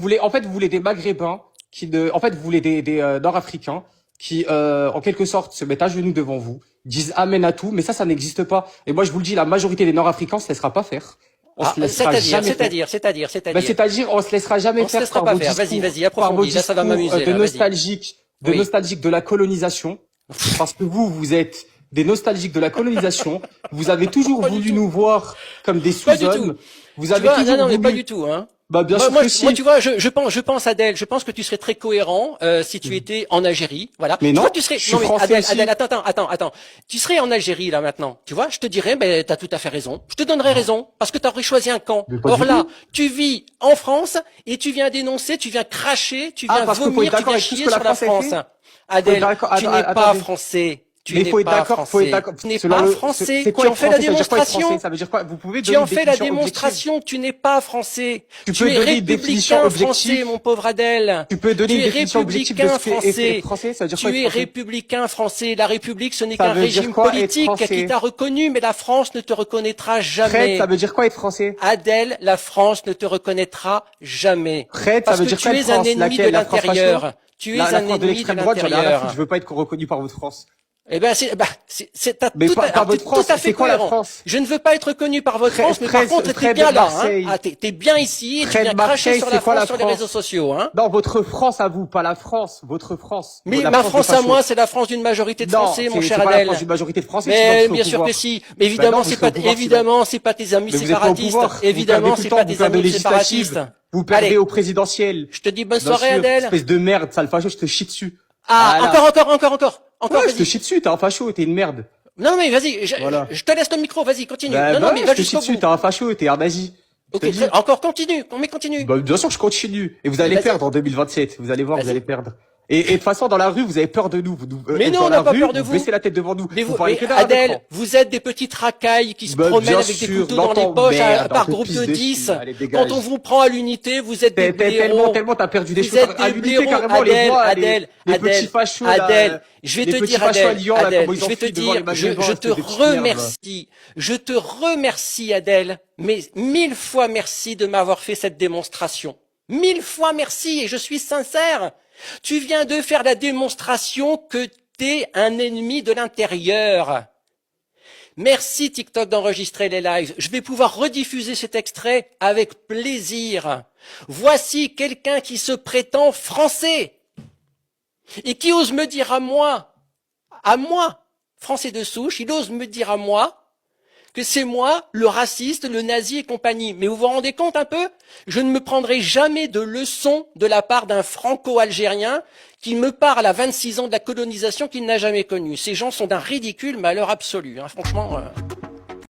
vous voulez des Maghrébins en fait, vous voulez des Nord-Africains qui, en quelque sorte, se mettent à genoux devant vous, disent amen à tout, mais ça n'existe pas. Et moi, je vous le dis, la majorité des Nord-Africains se laissera pas faire. On se laissera jamais faire. C'est-à-dire, on se laissera jamais faire par vos discours, Vas-y, approfondis. Là, ça va m'amuser. de nostalgiques de la colonisation. Parce que vous êtes des nostalgiques de la colonisation. Vous avez toujours voulu nous voir comme des sous-hommes. Vous avez toujours non, mais voulu... pas du tout, hein. Bah, bien sûr que si. Moi, tu vois, je pense, Adèle, je pense que tu serais très cohérent si tu étais en Algérie, voilà. Mais non, tu serais, je suis français aussi. Adèle, attends. Tu serais en Algérie là maintenant, tu vois. Je te dirais, ben, t'as tout à fait raison. Je te donnerais raison parce que t'aurais choisi un camp. Or là, tu vis en France et tu viens dénoncer, tu viens cracher, tu viens vomir, tu viens chier sur la France. Adèle, tu n'es pas français. Mais faut être d'accord, Tu n'es pas français. Tu en fais la démonstration. Ça veut dire quoi? Vous pouvez Tu en fais la démonstration. Tu n'es pas français. Tu es républicain français, mon pauvre Adèle. Tu peux donner une définition objective de ce qu'est français. Ça veut dire quoi? Tu es républicain français. La République, ce n'est qu'un régime politique qui t'a reconnu, mais la France ne te reconnaîtra jamais. Ça veut dire quoi être français? Adèle, la France ne te reconnaîtra jamais. Ça veut dire quoi être France? Tu es un ennemi de l'intérieur. Tu es un ennemi de l'intérieur. Je veux pas être reconnu par votre France. Eh ben, tout à fait cohérent. Je ne veux pas être reconnu par votre France, mais par contre, t'es bien là, hein. Ah, t'es bien ici, et tu viens cracher sur la France sur les réseaux sociaux, hein. Non, votre France à vous, pas la France, votre France. Mais ma France à moi, c'est la France d'une majorité de Français, mon cher Adèle. C'est pas la France d'une majorité de Français. Mais bien sûr que si. Mais évidemment, c'est pas tes amis séparatistes. Évidemment, c'est pas tes amis séparatistes. Vous perdez au présidentiel. Je te dis bonne soirée, Adèle. Espèce de merde, sale facho, je te chie dessus. Ah, encore. Ouais, je te chie dessus, t'es un facho, t'es une merde. Non, mais vas-y, je te laisse le micro, vas-y, continue. Non, mais va jusqu'au bout. Je te chie dessus, t'es un facho, t'es un nazi. Ok, encore continue, mais continue. Bah, bien sûr, je continue. Et vous allez perdre en 2027. Vous allez voir, vous allez perdre. Et de toute façon, dans la rue, vous avez peur de nous. Mais non, on n'a pas peur de vous. Vous baissez la tête devant nous. Mais Adèle, vous êtes des petites racailles qui se promènent avec des couteaux dans les poches par groupe de 10. Quand on vous prend à l'unité, vous êtes des blaireaux. Tellement t'as perdu des choses. À l'unité, carrément, les petits fachos, Adèle, je vais te dire, Adèle, je te remercie, Adèle, mais 1000 fois merci de m'avoir fait cette démonstration. 1000 fois merci, et je suis sincère. Tu viens de faire la démonstration que t'es un ennemi de l'intérieur. Merci TikTok d'enregistrer les lives. Je vais pouvoir rediffuser cet extrait avec plaisir. Voici quelqu'un qui se prétend français et qui ose me dire à moi, français de souche, il ose me dire à moi que c'est moi, le raciste, le nazi et compagnie. Mais vous vous rendez compte un peu? Je ne me prendrai jamais de leçon de la part d'un franco-algérien qui me parle à 26 ans de la colonisation qu'il n'a jamais connue. Ces gens sont d'un ridicule, mais à l'heure absolue, hein, franchement...